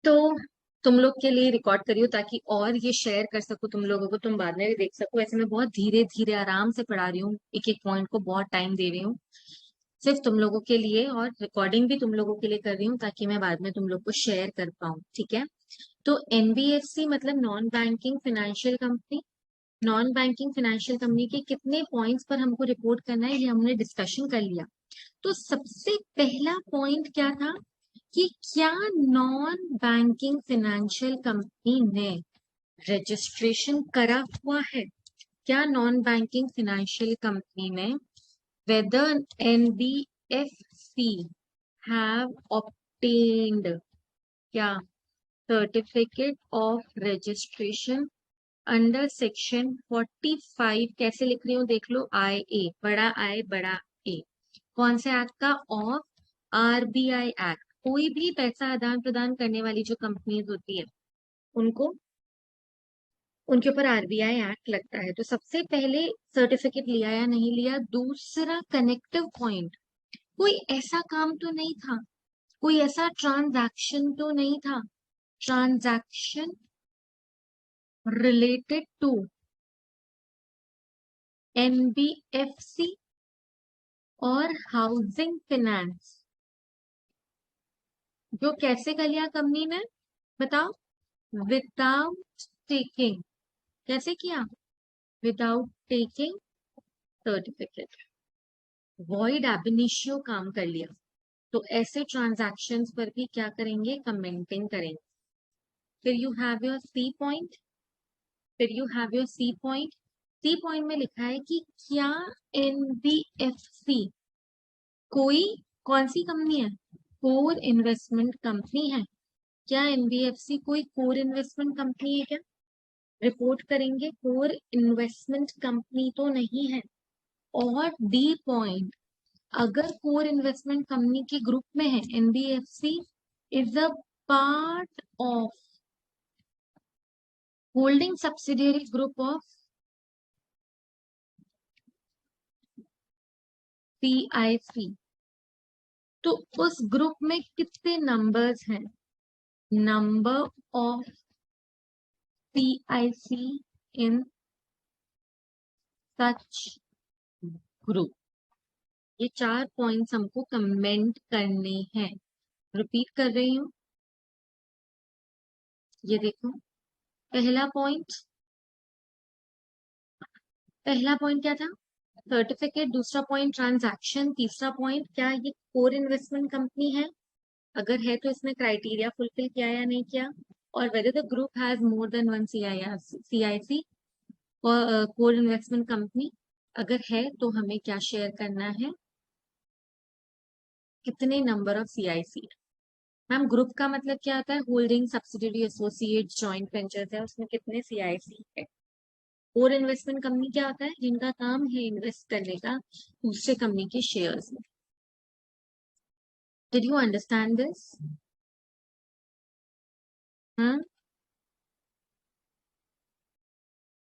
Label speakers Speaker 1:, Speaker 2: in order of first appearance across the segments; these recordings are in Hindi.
Speaker 1: तो तुम लोग के लिए रिकॉर्ड करी हो ताकि और ये शेयर कर सकूं तुम लोगों को, तुम बाद में भी देख सको। ऐसे मैं बहुत धीरे धीरे आराम से पढ़ा रही हूँ, एक एक पॉइंट को बहुत टाइम दे रही हूँ सिर्फ तुम लोगों के लिए, और रिकॉर्डिंग भी तुम लोगों के लिए कर रही हूँ ताकि मैं बाद में तुम लोग को शेयर कर पाऊँ। ठीक है। तो एनबीएफसी मतलब non banking financial company. Non banking financial company के कितने पॉइंट्स पर हमको रिपोर्ट करना है ये हमने डिस्कशन कर लिया। तो सबसे पहला पॉइंट क्या था कि क्या नॉन बैंकिंग फाइनेंशियल कंपनी ने रजिस्ट्रेशन करा हुआ है। क्या नॉन बैंकिंग फाइनेंशियल कंपनी ने whether NBFC have obtained क्या certificate of registration under section 45। कैसे लिख रही हूँ देख लो, आई ए बड़ा आई बड़ा ए, कौन से एक्ट का, ऑफ आरबीआई एक्ट। कोई भी पैसा आदान प्रदान करने वाली जो कंपनीज होती है उनको, उनके ऊपर आरबीआई एक्ट लगता है। तो सबसे पहले सर्टिफिकेट लिया या नहीं लिया। दूसरा कनेक्टिव पॉइंट, कोई ऐसा काम तो नहीं था, कोई ऐसा ट्रांजैक्शन तो नहीं था, ट्रांजैक्शन रिलेटेड टू एनबीएफसी और हाउसिंग फाइनेंस, जो कैसे कर लिया कंपनी ने बताओ, विदाउट टेकिंग। कैसे किया, विदाउट टेकिंग सर्टिफिकेट, वॉइड एब इनिशियो काम कर लिया। तो ऐसे ट्रांजैक्शंस पर भी क्या करेंगे, कमेंटिंग करेंगे। फिर you have your C point, फिर you have your C point. C point में लिखा है कि क्या एनबीएफसी कोई, कौन सी कंपनी है, कोर इन्वेस्टमेंट कंपनी है। क्या एनबीएफसी कोई कोर इन्वेस्टमेंट कंपनी है क्या, रिपोर्ट करेंगे कोर इन्वेस्टमेंट कंपनी तो नहीं है। और डी पॉइंट, अगर कोर इन्वेस्टमेंट कंपनी के ग्रुप में है, NBFC is a part of holding subsidiary group of CIC, तो उस ग्रुप में कितने नंबर्स हैं, number of CIC in such group. ये 4 पॉइंट्स हमको कमेंट करने हैं। रिपीट कर रही हूँ, ये देखो। पहला पॉइंट, पहला पॉइंट क्या था, सर्टिफिकेट। दूसरा पॉइंट ट्रांजैक्शन। तीसरा पॉइंट, क्या ये कोर इन्वेस्टमेंट कंपनी है, अगर है तो इसने क्राइटेरिया फुलफिल किया या नहीं किया। और whether the group has more than one CIC core investment company, अगर है तो हमें क्या शेयर करना है, कितने number of CIC. Ma'am group का मतलब क्या होता है, holding subsidiary associate joint ventures है, उसमें कितने सीआईसी है। कोर इन्वेस्टमेंट कंपनी क्या होता है, जिनका काम है इन्वेस्ट करने का दूसरे कंपनी के शेयर्स में। Did you understand this? हाँ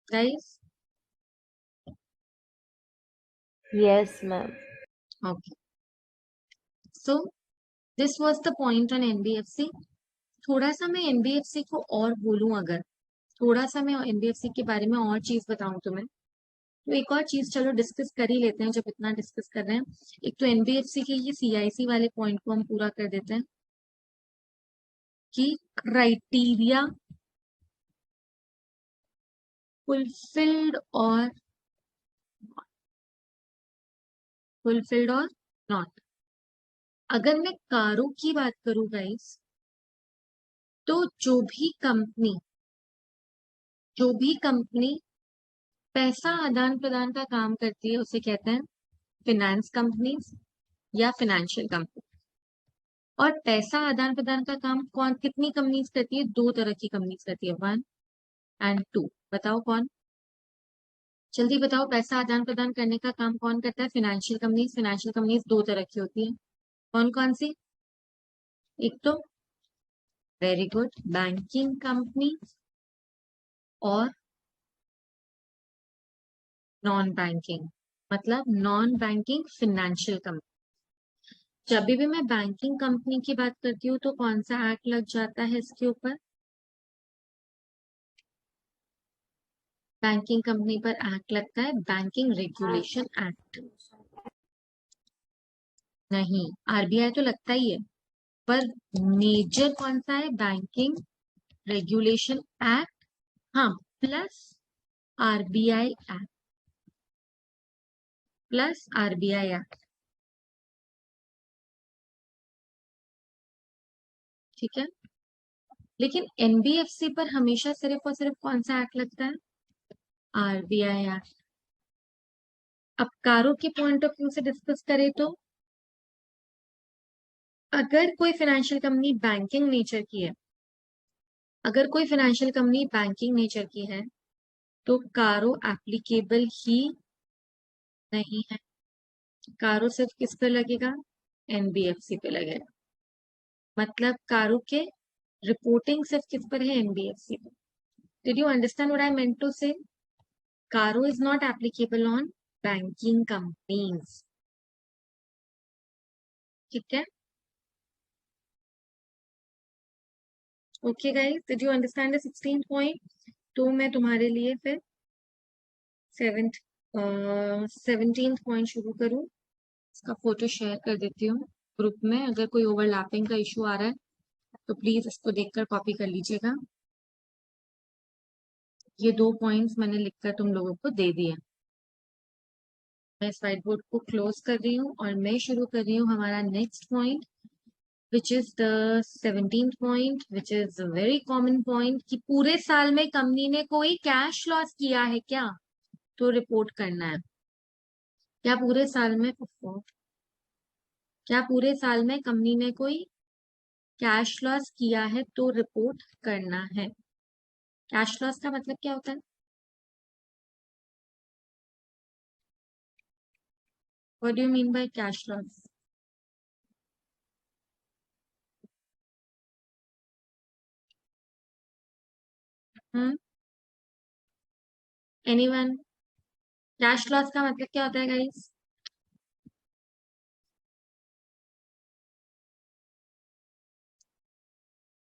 Speaker 1: guys?
Speaker 2: Yes, ma'am.
Speaker 1: Okay, so this was the point on NBFC. थोड़ा सा मैं एनबीएफसी को और बोलूं, अगर थोड़ा सा मैं एनबीएफसी के बारे में और चीज बताऊं तुम्हें, तो एक और चीज चलो डिस्कस कर ही लेते हैं जब इतना डिस्कस कर रहे हैं। एक तो एनबीएफसी के ये सीआईसी वाले पॉइंट को हम पूरा कर देते हैं कि क्राइटेरिया फुलफिल्ड और फुलफिल्ड और नॉट। अगर मैं कारों की बात करूं गाइस, तो जो भी कंपनी पैसा आदान प्रदान का काम करती है उसे कहते हैं फिनेंस कंपनीज या फिनेंशियल कंपनी। और पैसा आदान प्रदान का काम कौन, कितनी कंपनीज करती है, 2 तरह की कंपनीज करती है, 1 एंड 2। बताओ कौन, जल्दी बताओ। पैसा आदान प्रदान करने का काम कौन करता है, फाइनेंशियल कंपनीज। फाइनेंशियल कंपनीज 2 तरह की होती है, कौन कौन सी, एक तो वेरी गुड बैंकिंग कंपनी और नॉन बैंकिंग, मतलब नॉन बैंकिंग फाइनेंशियल कंपनी। जब भी मैं बैंकिंग कंपनी की बात करती हूँ तो कौन सा एक्ट लग जाता है इसके ऊपर? बैंकिंग कंपनी पर एक्ट लगता है बैंकिंग रेगुलेशन एक्ट। नहीं, आरबीआई तो लगता ही है, पर मेजर कौन सा है? Banking regulation act. हाँ, plus RBI act, plus RBI act. ठीक है, लेकिन एनबीएफसी पर हमेशा सिर्फ और सिर्फ कौन सा एक्ट लगता है? RBI act. अब कारों के पॉइंट ऑफ व्यू से डिस्कस करें तो अगर कोई फाइनेंशियल कंपनी बैंकिंग नेचर की है, अगर कोई फाइनेंशियल कंपनी बैंकिंग नेचर की है तो कारो एप्लीकेबल ही नहीं है। कारो सिर्फ किस पे लगेगा? एनबीएफसी पे लगेगा। मतलब कारो के रिपोर्टिंग सिर्फ किस पर है? एनबीएफसी पे। Did you understand what I meant to say? CARO is not applicable on banking companies. ठीक है, okay guys, did you understand the 16th point? तो मैं तुम्हारे लिए फिर 17th पॉइंट शुरू करूं। इसका फोटो शेयर कर देती हूँ ग्रुप में। अगर कोई ओवरलैपिंग का इशू आ रहा है तो प्लीज इसको देखकर कॉपी कर लीजिएगा। ये 2 पॉइंट्स मैंने लिखकर तुम लोगों को दे दिए। मैं इस व्हाइट बोर्ड को क्लोज कर रही हूँ और मैं शुरू कर रही हूँ हमारा next point, which is the 17th point, which is a very common point कि पूरे साल में कंपनी ने कोई कैश लॉस किया है क्या, तो रिपोर्ट करना है। क्या पूरे साल में क्या पूरे साल में कंपनी ने कोई कैश लॉस किया है तो रिपोर्ट करना है। कैश लॉस का मतलब क्या होता है? What do you mean by cash loss? Hmm, anyone? Cash loss का मतलब क्या होता है गाइस?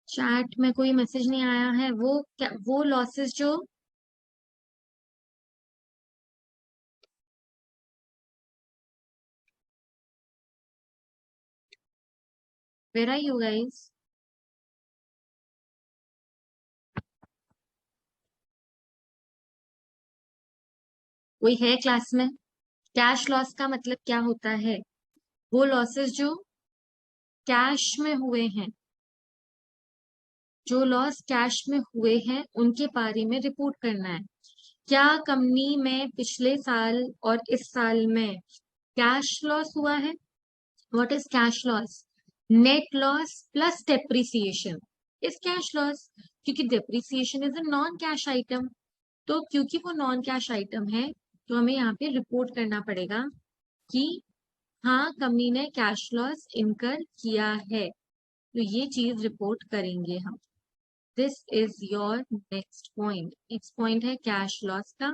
Speaker 1: चैट में कोई मैसेज नहीं आया है। वो क्या, वो लॉसेस जो, वेयर आर यू गाइस? कोई है क्लास में? कैश लॉस का मतलब क्या होता है? वो लॉसेस जो कैश में हुए हैं, जो लॉस कैश में हुए हैं उनके बारे में रिपोर्ट करना है। क्या कंपनी में पिछले साल और इस साल में कैश लॉस हुआ है? What is cash loss? Net loss plus depreciation is cash loss, क्योंकि depreciation is a non cash item. तो क्योंकि वो नॉन कैश आइटम है तो हमें यहाँ पे रिपोर्ट करना पड़ेगा कि हाँ, कंपनी ने कैश लॉस इनकर किया है, तो ये चीज रिपोर्ट करेंगे हम। This is your next point. Next point है कैश लॉस का।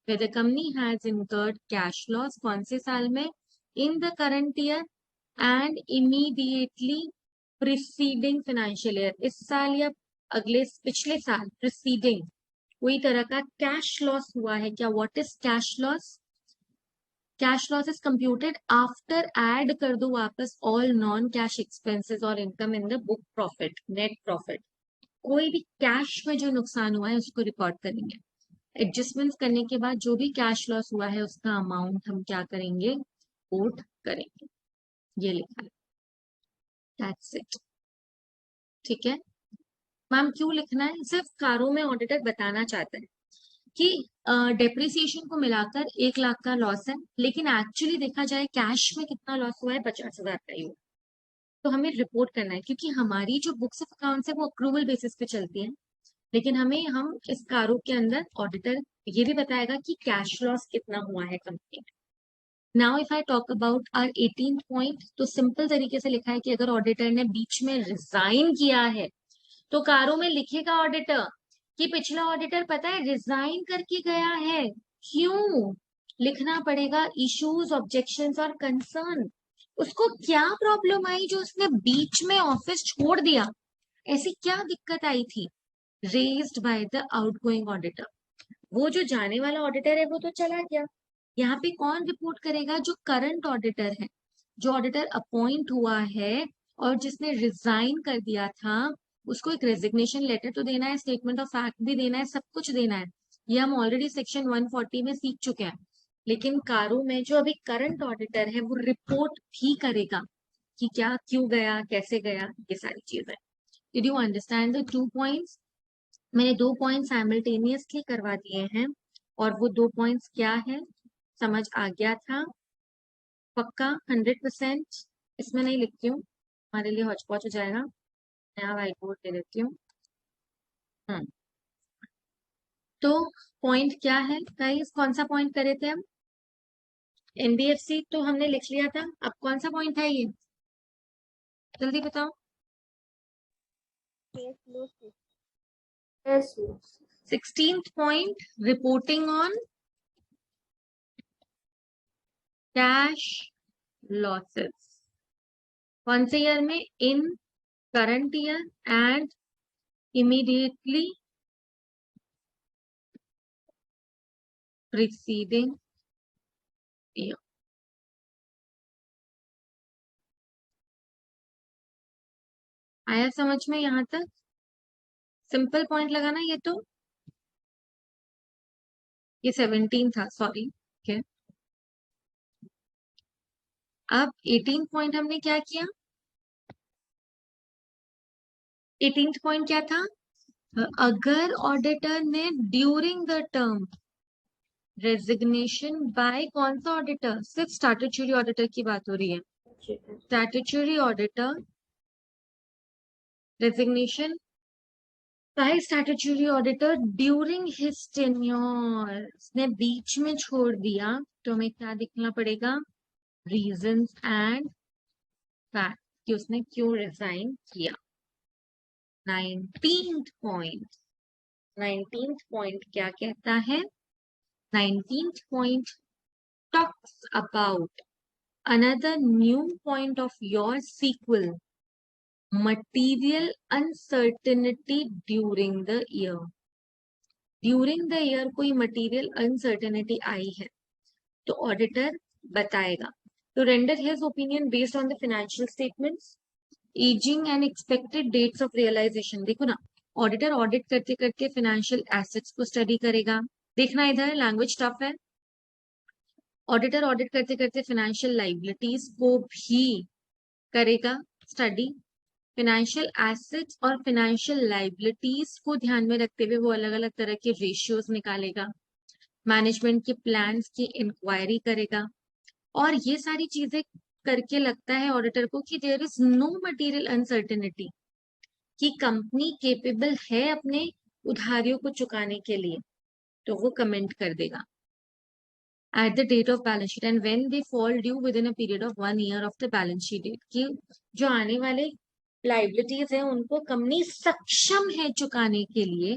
Speaker 1: whether company has incurred cash loss कौन से साल में? in the current year and immediately preceding financial year। इस साल या अगले पिछले साल preceding कोई तरह का कैश लॉस हुआ है क्या? What is cash loss? Cash loss is computed after add कर दो वापस ऑल नॉन कैश एक्सपेंसेस और income in the book profit, net profit. कोई भी कैश में जो नुकसान हुआ है उसको रिकॉर्ड करेंगे। एडजस्टमेंट्स करने के बाद जो भी कैश लॉस हुआ है उसका अमाउंट हम क्या करेंगे? कोट करेंगे। ये लिखा है, दैट्स इट। ठीक है मैम, क्यों लिखना है? सिर्फ कारों में ऑडिटर बताना चाहता है कि डेप्रिसिएशन को मिलाकर 1 लाख का लॉस है, लेकिन एक्चुअली देखा जाए कैश में कितना लॉस हुआ है? 50,000 का ही हुआ। तो हमें रिपोर्ट करना है, क्योंकि हमारी जो बुक्स ऑफ अकाउंट्स है वो अक्रूवल बेसिस पे चलती है, लेकिन हम इस कारों के अंदर ऑडिटर ये भी बताएगा कि कैश लॉस कितना हुआ है कंपनी में। Now if I talk about our 18th point, तो सिंपल तरीके से लिखा है कि अगर ऑडिटर ने बीच में रिजाइन किया है तो कारों में लिखेगा ऑडिटर कि पिछला ऑडिटर पता है रिजाइन करके गया है। क्यों लिखना पड़ेगा? इश्यूज, ऑब्जेक्शंस और कंसर्न। उसको क्या प्रॉब्लम आई जो उसने बीच में ऑफिस छोड़ दिया? ऐसी क्या दिक्कत आई थी? Raised by the outgoing auditor. वो जो जाने वाला ऑडिटर है वो तो चला गया, यहाँ पे कौन रिपोर्ट करेगा? जो करंट ऑडिटर है, जो ऑडिटर अपॉइंट हुआ है और जिसने रिजाइन कर दिया था, उसको एक रेजिग्नेशन लेटर तो देना है, स्टेटमेंट ऑफ फैक्ट भी देना है, सब कुछ देना है। ये हम ऑलरेडी सेक्शन 140 में सीख चुके हैं। लेकिन कारो में जो अभी करंट ऑडिटर है वो रिपोर्ट भी करेगा कि क्या क्यों गया, कैसे गया, ये सारी चीजें। Did you understand the 2 points? मैंने 2 पॉइंट साइमल्टेनियसली करवा दिए हैं, और वो 2 पॉइंट्स क्या है, समझ आ गया था? पक्का 100%? इसमें नहीं लिखती हूँ, हमारे लिए हौच पौच हो जाएगा। नया व्हाइट बोर्ड ले लेती हूँ। तो पॉइंट क्या है गाइस? कौन सा पॉइंट करे थे हम? एनबीएफसी तो हमने लिख लिया था, अब कौन सा पॉइंट है ये? जल्दी बताओ।
Speaker 2: Yes,
Speaker 1: 16th point, reporting on cash losses. कौन से ईयर में? In current year and immediately preceding year. आया समझ में यहां तक? सिंपल पॉइंट लगाना ये तो। ये 17 था, सॉरी। ओके, अब 18 पॉइंट हमने क्या किया? 18th पॉइंट क्या था? अगर ऑडिटर ने during the term resignation by, कौन सा ऑडिटर? सिर्फ स्टैट्यूटरी ऑडिटर की बात हो रही है। Statutory auditor resignation by statutory auditor during his tenure, उसने बीच में छोड़ दिया, तो हमें क्या लिखना पड़ेगा? रीजंस एंड फैक्ट कि उसने क्यों रिजाइन किया। 19th पॉइंट, 19th पॉइंट क्या कहता है? 19th point talks about another new point of your sequel, material uncertainty during the year. During the year कोई material uncertainty आई है तो ऑडिटर बताएगा। तो render his opinion based on the financial statements, aging and expected dates of realization। देखो ना, ऑडिटर ऑडिट करते करते फाइनेंशियल एसेट्स को स्टडी करेगा। देखना इधर, लैंग्वेज टफ है। ऑडिटर ऑडिट करते करते फाइनेंशियल लाइबिलिटीज को भी करेगा स्टडी। फाइनेंशियल एसेट्स और फाइनेंशियल लाइबिलिटीज को ध्यान में रखते हुए वो अलग अलग तरह के रेशियोज निकालेगा, मैनेजमेंट के प्लान्स की इंक्वायरी करेगा, और ये सारी चीजें करके लगता है ऑडिटर को कि there is no material uncertainty, कि कंपनी केपेबल है अपने उधारियों को चुकाने के लिए, तो वो कमेंट कर देगा at the date of balance sheet and when they fall due within a period of 1 year of the balance sheet date, कि जो आने वाले लाइबिलिटीज है उनको कंपनी सक्षम है चुकाने के लिए,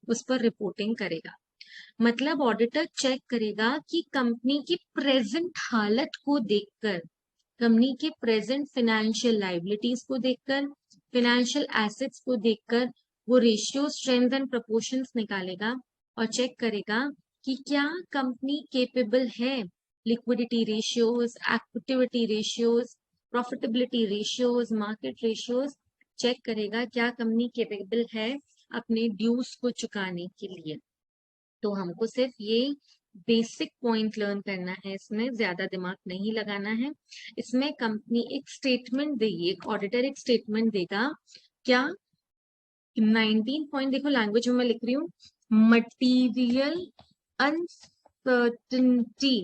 Speaker 1: उस पर रिपोर्टिंग करेगा। मतलब ऑडिटर चेक करेगा कि कंपनी की प्रेजेंट हालत को देखकर, कंपनी के प्रेजेंट फाइनेंशियल लाइबिलिटीज को देखकर, फाइनेंशियल एसेट्स को देखकर वो रेशियो, स्ट्रेंथ एंड प्रोपोर्शंस निकालेगा और चेक करेगा कि क्या कंपनी केपेबल है, liquidity ratios, activity ratios, profitability ratios, market ratios, check करेगा क्या कंपनी केपेबल है अपने ड्यूज को चुकाने के लिए। तो हमको सिर्फ ये बेसिक पॉइंट लर्न करना है, इसमें ज्यादा दिमाग नहीं लगाना है। इसमें कंपनी एक स्टेटमेंट देगी, एक ऑडिटर एक स्टेटमेंट देगा। क्या? 19 पॉइंट देखो, लैंग्वेज में मैं लिख रही हूँ, material uncertainty,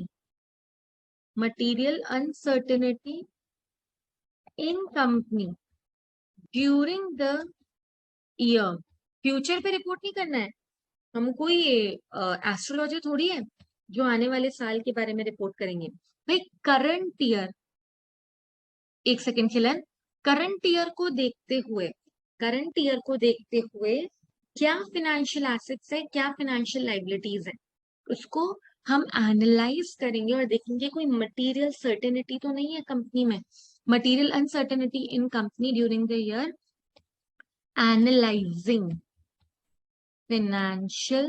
Speaker 1: material uncertainty in company during the year। Future पे रिपोर्ट नहीं करना है हमको, ये एस्ट्रोलॉजी थोड़ी है जो आने वाले साल के बारे में रिपोर्ट करेंगे भाई। करंट ईयर, एक सेकेंड खिलन, करंट ईयर को देखते हुए, करंट ईयर को देखते हुए क्या फाइनेंशियल एसेट्स है, क्या फाइनेंशियल लाइबिलिटीज है, उसको हम एनालाइज करेंगे और देखेंगे कोई मटेरियल सर्टेनिटी तो नहीं है कंपनी में, material uncertainty in company during the year, analysing financial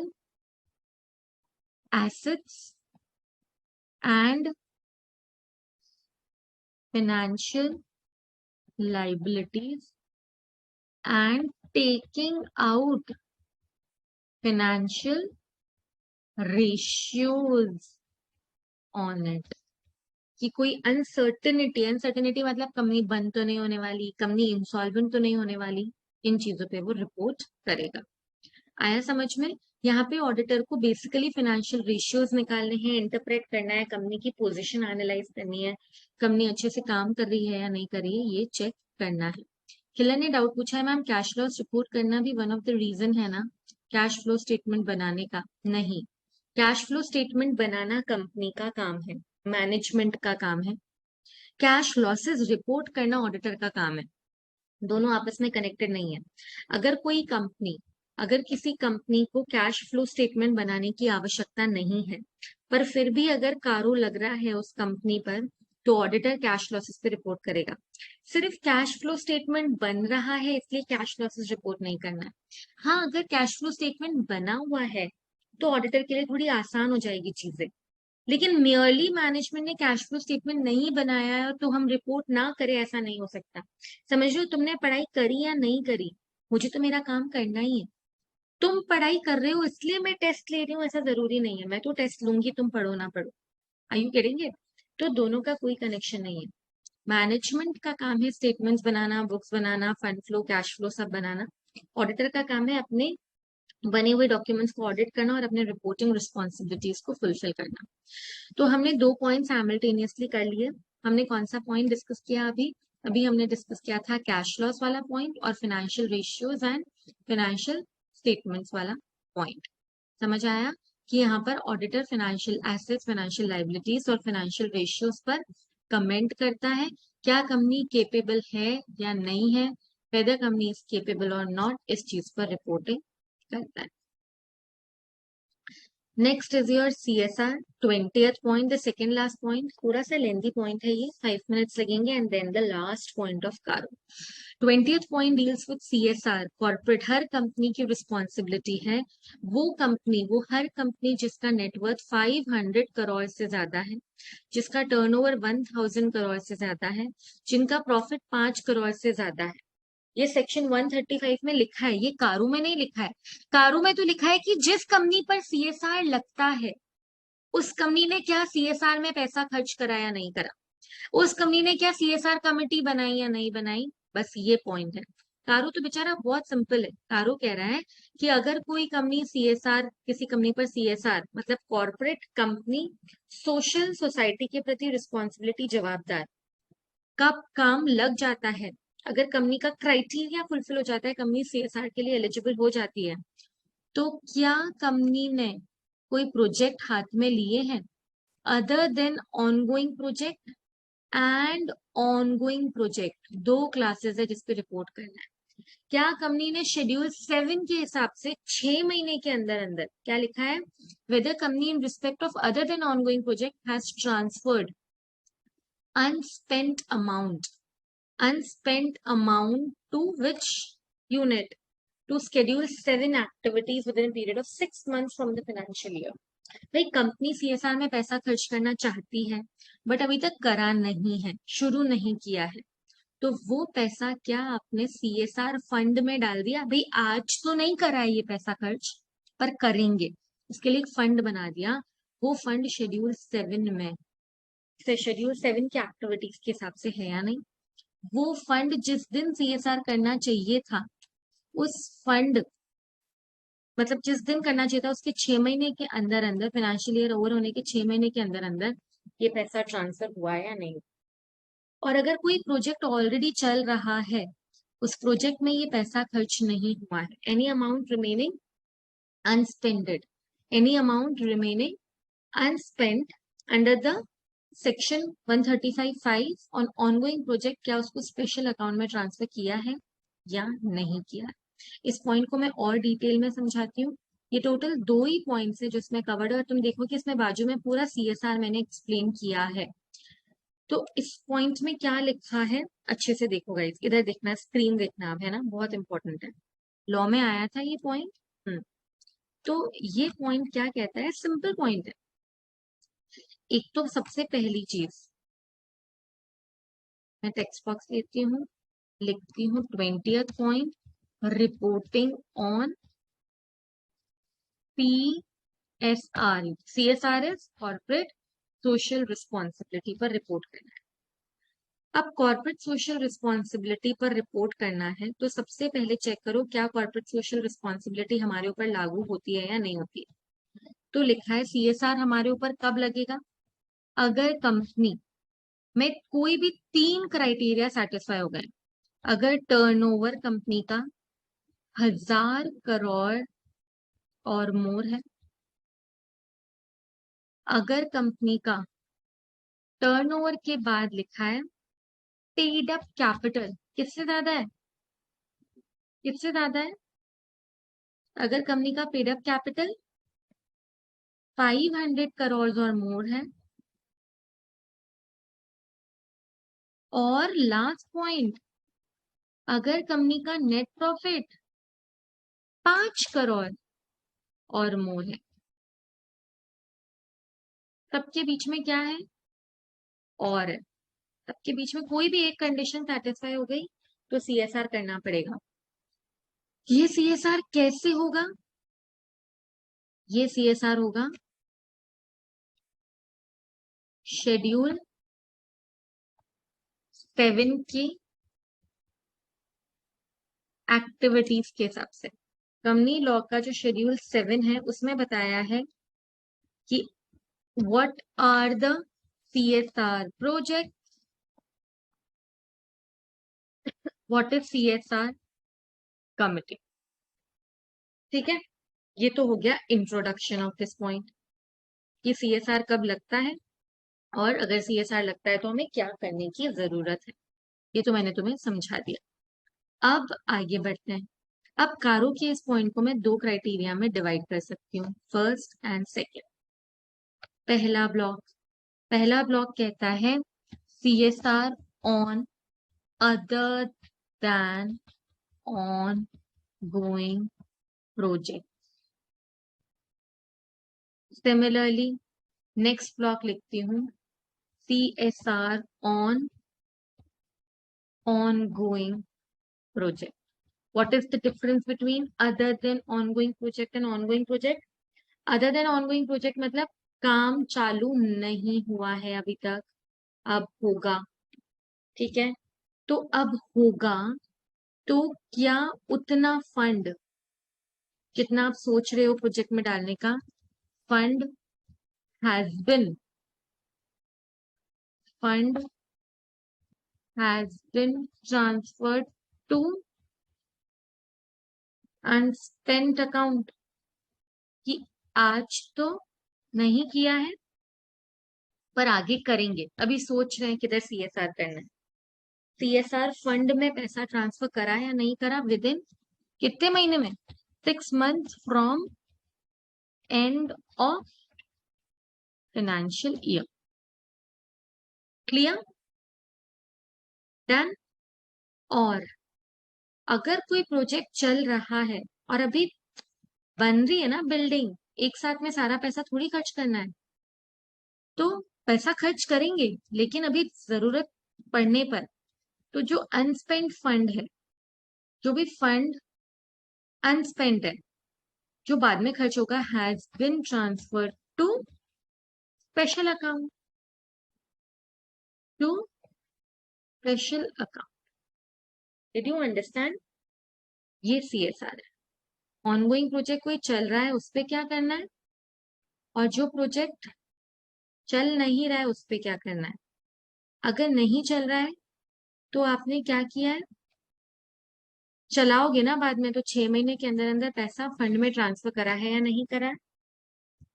Speaker 1: assets and financial liabilities and taking out financial ratios on it. कि कोई अनसर्टेनिटी, अनसर्टेनिटी मतलब कंपनी बंद तो नहीं होने वाली, कंपनी इंसॉल्वेंट तो नहीं होने वाली, इन चीजों पे वो रिपोर्ट करेगा। आया समझ में? यहाँ पे ऑडिटर को बेसिकली फाइनेंशियल रेशियोज निकालने हैं, इंटरप्रेट करना है, कंपनी की पोजीशन एनालाइज करनी है, कंपनी अच्छे से काम कर रही है या नहीं कर रही है, ये चेक करना है। खिलर ने डाउट पूछा है मैम कैश लॉस रिपोर्ट करना भी वन ऑफ द रीजन है ना कैश फ्लो स्टेटमेंट बनाने का? नहीं, कैश फ्लो स्टेटमेंट बनाना कंपनी का काम है, मैनेजमेंट का काम है। कैश लॉसेस रिपोर्ट करना ऑडिटर का काम है। दोनों आपस में कनेक्टेड नहीं है। अगर किसी कंपनी को कैश फ्लो स्टेटमेंट बनाने की आवश्यकता नहीं है, पर फिर भी अगर कारो लग रहा है उस कंपनी पर, तो ऑडिटर कैश लॉसेस पे रिपोर्ट करेगा। सिर्फ कैश फ्लो स्टेटमेंट बन रहा है इसलिए कैश लॉसेस रिपोर्ट नहीं करना है। हाँ, अगर कैश फ्लो स्टेटमेंट बना हुआ है तो ऑडिटर के लिए थोड़ी आसान हो जाएगी चीजें, लेकिन मेयरली मैनेजमेंट ने कैश फ्लो स्टेटमेंट नहीं बनाया है तो हम रिपोर्ट ना करें, ऐसा नहीं हो सकता। समझ लो, तुमने पढ़ाई करी या नहीं करी, मुझे तो मेरा काम करना ही है। तुम पढ़ाई कर रहे हो इसलिए मैं टेस्ट ले रही हूँ, ऐसा जरूरी नहीं है। मैं तो टेस्ट लूंगी, तुम पढ़ो ना पढ़ो। आयु करेंगे? तो दोनों का कोई कनेक्शन नहीं है। मैनेजमेंट का काम है स्टेटमेंट्स बनाना, बुक्स बनाना, फंड फ्लो, कैश फ्लो सब बनाना। ऑडिटर का काम है अपने बने हुए डॉक्यूमेंट्स को ऑडिट करना और अपने रिपोर्टिंग रिस्पॉन्सिबिलिटीज को फुलफिल करना। तो हमने 2 पॉइंट साइमल्टेनियसली कर लिए। हमने कौन सा पॉइंट डिस्कस किया अभी? अभी हमने डिस्कस किया था कैश लॉस वाला पॉइंट और financial ratios and financial statements वाला पॉइंट। समझ आया कि यहाँ पर auditor financial assets, financial liabilities और फाइनेंशियल रेशियोज पर कमेंट करता है, क्या कंपनी केपेबल है या नहीं है, वेदर कंपनी इज केपेबल और नॉट, इस चीज पर रिपोर्टिंग करता है। Next is your CSR 20th point, the second last point. थोड़ा सा लेंदी पॉइंट है ये, 5 मिनट्स लगेंगे and then the last point of CARO. 20th point deals with CSR। Corporate हर कंपनी की रिस्पॉन्सिबिलिटी है, वो हर कंपनी जिसका नेटवर्थ 500 करोड़ से ज्यादा है, जिसका टर्नओवर 1000 करोड़ से ज्यादा है, जिनका प्रॉफिट 5 करोड़ से ज्यादा है। ये सेक्शन 135 में लिखा है, ये कारू में नहीं लिखा है। कारू में तो लिखा है कि जिस कंपनी पर CSR लगता है उस कंपनी ने क्या CSR में पैसा खर्च करा या नहीं करा, उस कंपनी ने क्या CSR कमेटी बनाई या नहीं बनाई, बस ये पॉइंट है। कारू तो बेचारा बहुत सिंपल है। कारू कह रहा है कि अगर कोई कंपनी CSR, किसी कंपनी पर CSR मतलब कॉर्पोरेट कंपनी सोशल सोसाइटी के प्रति रिस्पॉन्सिबिलिटी, जवाबदार का काम लग जाता है, अगर कंपनी का क्राइटेरिया फुलफिल हो जाता है, कंपनी CSR के लिए एलिजिबल हो जाती है, तो क्या कंपनी ने कोई प्रोजेक्ट हाथ में लिए हैं other than ongoing project and ongoing project? 2 classes है जिसपे रिपोर्ट करना है। क्या कंपनी ने शेड्यूल 7 के हिसाब से 6 महीने के अंदर अंदर, क्या लिखा है, weather company in respect of other than ongoing project has transferred unspent amount to which unit to schedule 7 activities within a period of 6 months from the financial year? भाई कंपनी CSR में पैसा खर्च करना चाहती है बट अभी तक करा नहीं है, शुरू नहीं किया है, तो वो पैसा क्या आपने CSR फंड में डाल दिया? भाई आज तो नहीं करा है ये पैसा खर्च, पर करेंगे, उसके लिए एक फंड बना दिया। वो फंड शेड्यूल 7 में से शेड्यूल 7 की एक्टिविटीज के हिसाब से है या नहीं? वो फंड जिस दिन CSR करना चाहिए था, उस फंड मतलब जिस दिन करना चाहिए था उसके 6 महीने के अंदर अंदर, फाइनेंशियल ईयर ओवर होने के 6 महीने के अंदर अंदर ये पैसा ट्रांसफर हुआ या नहीं? और अगर कोई प्रोजेक्ट ऑलरेडी चल रहा है, उस प्रोजेक्ट में ये पैसा खर्च नहीं हुआ है, any amount remaining unspended, any amount remaining unspent under the section 135(5) on ongoing project, क्या उसको स्पेशल अकाउंट में ट्रांसफर किया है या नहीं किया है? इस पॉइंट को मैं और डिटेल में समझाती हूँ। ये टोटल 2 ही पॉइंट्स है जो इसमें कवर्ड है, और तुम देखो कि इसमें बाजू में पूरा CSR मैंने एक्सप्लेन किया है। तो इस पॉइंट में क्या लिखा है अच्छे से देखो गाइस, इधर देखना, स्क्रीन देखना अब, है ना, बहुत इंपॉर्टेंट है। लॉ में आया था ये पॉइंट। तो ये पॉइंट क्या कहता है, सिंपल पॉइंट है। एक तो सबसे पहली चीज, मैं टेक्स्ट बॉक्स लेती हूँ, लिखती हूँ 20th point, reporting on PSR। CSR is corporate social responsibility पर रिपोर्ट करना है। अब कॉर्पोरेट सोशल रिस्पॉन्सिबिलिटी पर रिपोर्ट करना है, तो सबसे पहले चेक करो क्या कॉर्पोरेट सोशल रिस्पॉन्सिबिलिटी हमारे ऊपर लागू होती है या नहीं होती है। तो लिखा है CSR हमारे ऊपर कब लगेगा, अगर कंपनी में कोई भी 3 क्राइटेरिया सेटिस्फाई हो गए। अगर टर्नओवर कंपनी का 1000 करोड़ और मोर है, अगर कंपनी का टर्नओवर के बाद लिखा है पेड अप कैपिटल किससे ज्यादा है, किससे ज्यादा है, अगर कंपनी का पेड अप कैपिटल 500 करोड़ और मोर है, और लास्ट पॉइंट, अगर कंपनी का नेट प्रॉफिट 5 करोड़ और मोर है। सबके बीच में क्या है, और सबके बीच में कोई भी एक कंडीशन सेटिस्फाई हो गई तो CSR करना पड़ेगा। ये CSR कैसे होगा, ये CSR होगा शेड्यूल 7 की एक्टिविटीज के हिसाब से। कंपनी लॉ का जो शेड्यूल 7 है उसमें बताया है कि what are the CSR project, what is CSR committee. ठीक है, ये तो हो गया इंट्रोडक्शन ऑफ दिस पॉइंट कि CSR कब लगता है, और अगर CSR लगता है तो हमें क्या करने की जरूरत है। ये तो मैंने तुम्हें समझा दिया। अब आगे बढ़ते हैं। अब कारो के इस पॉइंट को मैं 2 क्राइटेरिया में डिवाइड कर सकती हूँ, फर्स्ट एंड सेकेंड। पहला ब्लॉक कहता है CSR on other than on going project. Similarly next block लिखती हूँ CSR on ongoing project. What is the difference between other than ongoing project and ongoing project? Other than ongoing project मतलब काम चालू नहीं हुआ है अभी तक, अब होगा। ठीक है, तो अब होगा तो क्या उतना फंड जितना आप सोच रहे हो प्रोजेक्ट में डालने का, fund has been fund has been transferred to unspent account, कि आज तो नहीं किया है पर आगे करेंगे, अभी सोच रहे हैं किधर CSR करना है। CSR फंड में पैसा ट्रांसफर करा या नहीं करा विद इन कितने महीने में, 6 months from end of financial year. Clear, done. और अगर कोई प्रोजेक्ट चल रहा है और अभी बन रही है ना बिल्डिंग, एक साथ में सारा पैसा थोड़ी खर्च करना है, तो पैसा खर्च करेंगे लेकिन अभी जरूरत पड़ने पर, तो जो अनस्पेंट फंड है, जो भी फंड अनस्पेंट है जो बाद में खर्च होगा, has been transferred to special account, to special account. Did you understand, ये CSR है। ऑनगोइंग प्रोजेक्ट कोई चल रहा है उस पर क्या करना है, और जो प्रोजेक्ट चल नहीं रहा है उस पर क्या करना है। अगर नहीं चल रहा है तो आपने क्या किया है, चलाओगे ना बाद में, तो 6 महीने के अंदर अंदर पैसा फंड में ट्रांसफर करा है या नहीं करा है।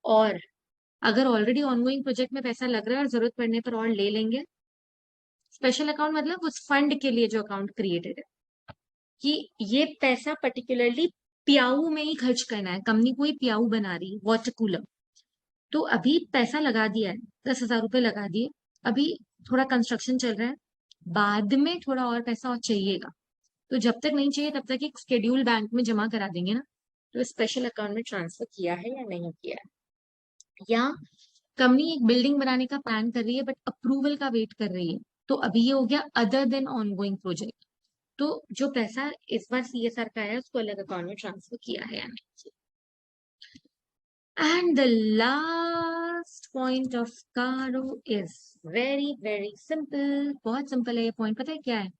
Speaker 1: और अगर ऑलरेडी ऑनगोइंग प्रोजेक्ट में पैसा लग रहा है और जरूरत पड़ने पर और ले लेंगे। स्पेशल अकाउंट मतलब उस फंड के लिए जो अकाउंट क्रिएटेड है, कि ये पैसा पर्टिकुलरली पियाऊ में ही खर्च करना है, कंपनी कोई पियाऊ बना रही, वाटर कूलर, तो अभी पैसा लगा दिया है, 10,000 रुपए लगा दिए, अभी थोड़ा कंस्ट्रक्शन चल रहा है, बाद में थोड़ा और पैसा और चाहिएगा, तो जब तक नहीं चाहिए तब तक एक शेड्यूल बैंक में जमा करा देंगे ना, तो स्पेशल अकाउंट में ट्रांसफर किया है या नहीं किया है। या कंपनी एक बिल्डिंग बनाने का प्लान कर रही है बट अप्रूवल का वेट कर रही है, तो अभी ये हो गया अदर देन ऑनगोइंग प्रोजेक्ट, तो जो पैसा इस बार सीएसआर का है उसको अलग अकाउंट में ट्रांसफर किया है या नहीं। And the last point of कारो इज वेरी वेरी सिंपल, बहुत सिंपल है ये पॉइंट, पता है क्या है,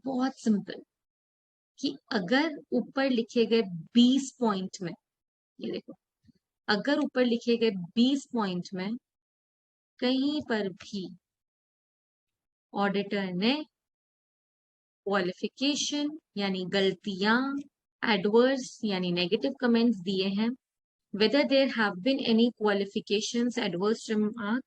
Speaker 1: बहुत सिंपल, कि अगर ऊपर लिखे गए 20 पॉइंट में, ये देखो, अगर ऊपर लिखे गए 20 पॉइंट में कहीं पर भी ऑडिटर ने क्वालिफिकेशन यानी गलतियां, एडवर्स यानी नेगेटिव कमेंट्स दिए हैं, whether there have been any qualifications adverse remark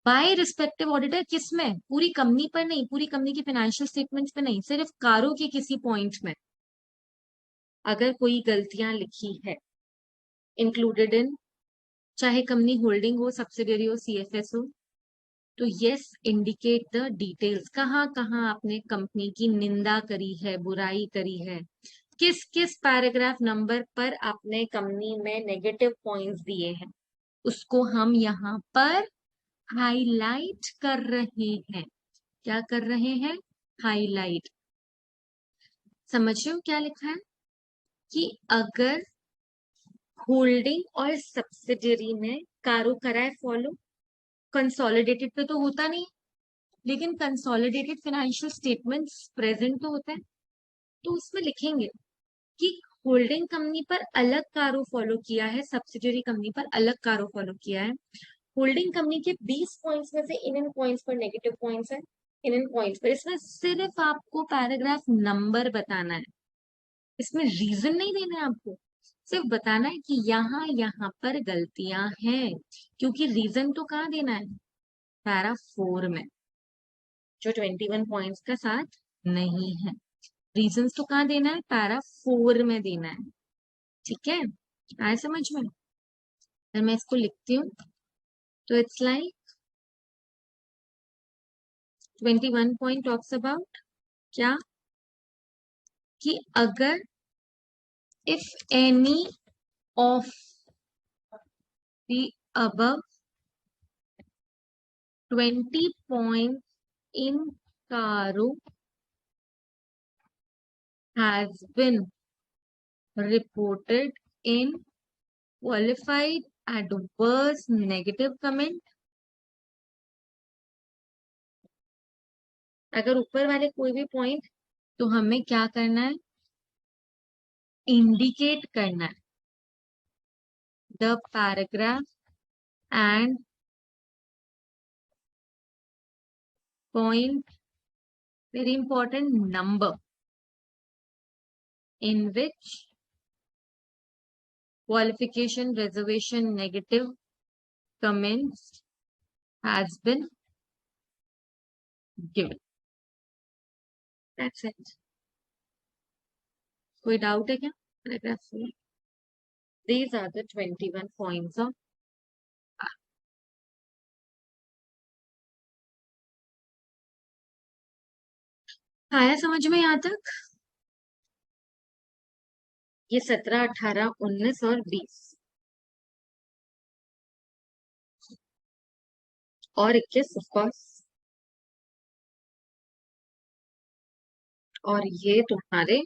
Speaker 1: by respective auditor, किसमें, पूरी कंपनी पर नहीं, पूरी कंपनी की फाइनेंशियल स्टेटमेंट्स पे नहीं, सिर्फ कारों के किसी पॉइंट में अगर कोई गलतियां लिखी है, इंक्लूडेड इन, चाहे कंपनी होल्डिंग हो, सब्सिडियरी हो, सीएफएस हो, तो यस इंडिकेट द डिटेल्स, कहाँ कहाँ आपने कंपनी की निंदा करी है, बुराई करी है, किस किस पैराग्राफ नंबर पर आपने कंपनी में नेगेटिव पॉइंट्स दिए हैं, उसको हम यहाँ पर हाईलाइट कर रहे हैं। क्या कर रहे हैं, हाईलाइट। समझ रहे हो क्या लिखा है, कि अगर होल्डिंग और सब्सिडियरी में कारो कराए फॉलो, कंसोलिडेटेड पे तो होता नहीं, लेकिन कंसोलिडेटेड फाइनेंशियल स्टेटमेंट्स प्रेजेंट तो होता है, तो उसमें लिखेंगे कि होल्डिंग कंपनी पर अलग कारो फॉलो किया है, सब्सिडियरी कंपनी पर अलग कारो फॉलो किया है, होल्डिंग कंपनी के 20 पॉइंट्स में से इन पॉइंट्स पर नेगेटिव पॉइंट्स है, इन पॉइंट्स पर, इसमें सिर्फ आपको पैराग्राफ नंबर बताना है, इसमें रीजन नहीं देना है आपको, सिर्फ बताना है कि यहाँ यहाँ पर गलतियां हैं, क्योंकि रीजन तो कहाँ देना है, पैरा 4 में, जो 21 पॉइंट्स का साथ नहीं है, रीजंस तो कहाँ देना है, पैरा 4 में देना है, ठीक है, आए समझ में। अगर मैं इसको लिखती हूँ तो it's like 21 point talks about क्या, कि अगर if any of the above 20 points in Karo has been reported in qualified adverse negative comment, अगर ऊपर वाले कोई भी पॉइंट, तो हमें क्या करना है, इंडिकेट करना है the paragraph and point, very important number in which qualification reservation negative comments has been given. That's it. कोई डाउट है क्या पैराग्राफ में? These are the 21 points of आया समझ में यहाँ तक? ये 17, 18, 19 और 20 और 21 ऑफकोर्स, और ये तुम्हारे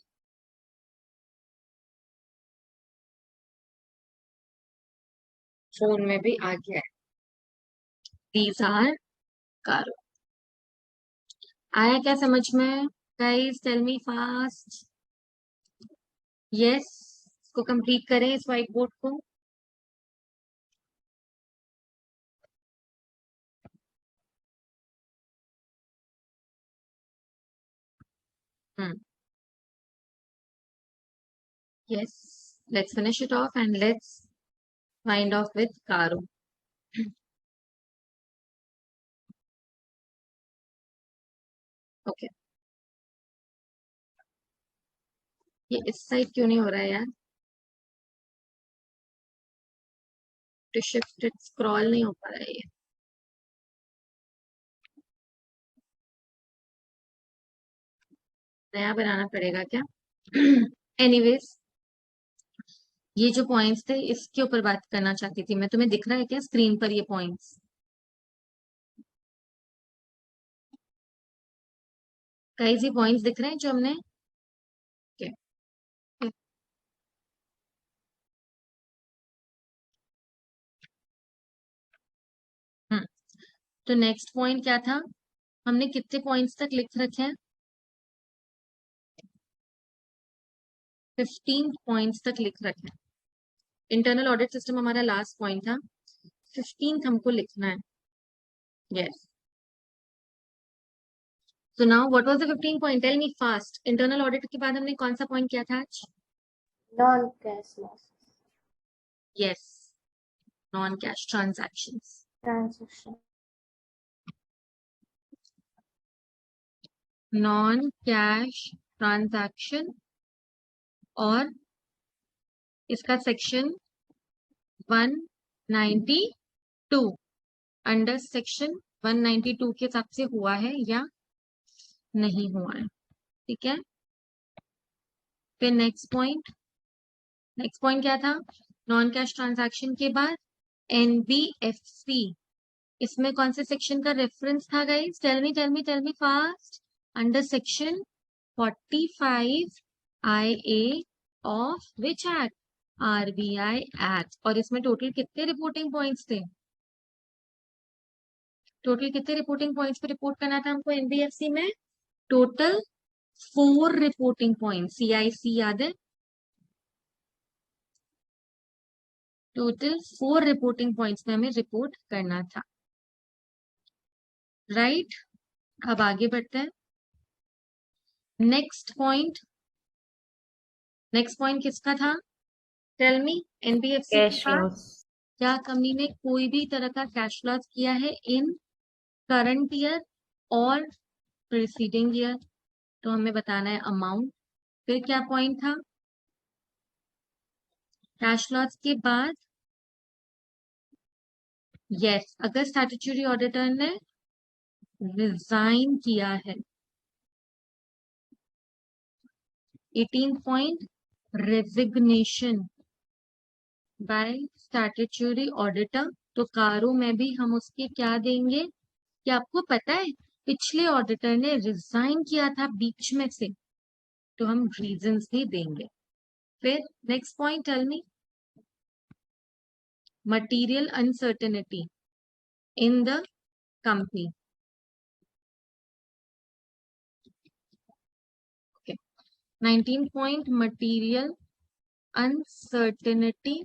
Speaker 1: फोन में भी आ गया है, These are कारो। आया क्या समझ में? Guys tell me fast, yes, इसको कंप्लीट करें इस व्हाइट बोर्ड को। Yes, let's finish it off and let's wind off with Karo. Okay. ये इस साइड क्यों नहीं हो रहा है यार? टू शिफ्ट स्क्रॉल नहीं हो पा रहा है ये। नया बनाना पड़ेगा क्या? एनीवेज, ये जो पॉइंट्स थे इसके ऊपर बात करना चाहती थी मैं। तुम्हें दिख रहा है क्या स्क्रीन पर ये पॉइंट्स? कई जी पॉइंट्स दिख रहे हैं जो हमने के। हम्म। तो नेक्स्ट पॉइंट क्या था? हमने कितने पॉइंट्स तक लिख रखे हैं? 15 पॉइंट्स तक लिख रखे हैं। इंटरनल ऑडिट सिस्टम हमारा लास्ट पॉइंट था। 15 हमको लिखना है। Yes. So now what was the 15 point? Tell me fast. Internal audit के बाद हमने कौन सा पॉइंट किया था आज?
Speaker 2: Non-cash losses.
Speaker 1: Yes, non cash transactions.
Speaker 2: Transaction.
Speaker 1: Non cash transaction, और इसका सेक्शन 192 अंडर सेक्शन 192 के हिसाब से हुआ है या नहीं हुआ है। ठीक है। फिर नेक्स्ट पॉइंट क्या था? नॉन कैश ट्रांजैक्शन के बाद एनबीएफसी, इसमें कौन से सेक्शन का रेफरेंस था guys? Tell me fast. Under section 45 IA of which act? RBI act. और इसमें टोटल कितने रिपोर्टिंग पॉइंट्स थे? टोटल कितने रिपोर्टिंग पॉइंट्स पे रिपोर्ट करना था हमको एनबीएफसी में? Total 4 reporting point. CIC याद है? टोटल 4 रिपोर्टिंग पॉइंट्स में हमें रिपोर्ट करना था। राइट। अब आगे बढ़ते हैं। नेक्स्ट पॉइंट किसका था? Tell me. एनबीएफसी के
Speaker 2: Cash
Speaker 1: पास
Speaker 2: loss.
Speaker 1: क्या कंपनी ने कोई भी तरह का कैश लॉस किया है इन करंट ईयर और प्रीसीडिंग ईयर? तो हमें बताना है अमाउंट। फिर क्या पॉइंट था? कैश लॉस के बाद यस, अगर स्टैट्यूटरी ऑडिटर ने रिजाइन किया है। 18 point, resignation by statutory auditor. तो कारों में भी हम उसके क्या देंगे कि आपको पता है पिछले ऑडिटर ने रिजाइन किया था बीच में से, तो हम रीजंस भी देंगे। फिर next point tell me. Material uncertainty in the company. 19 point, material uncertainty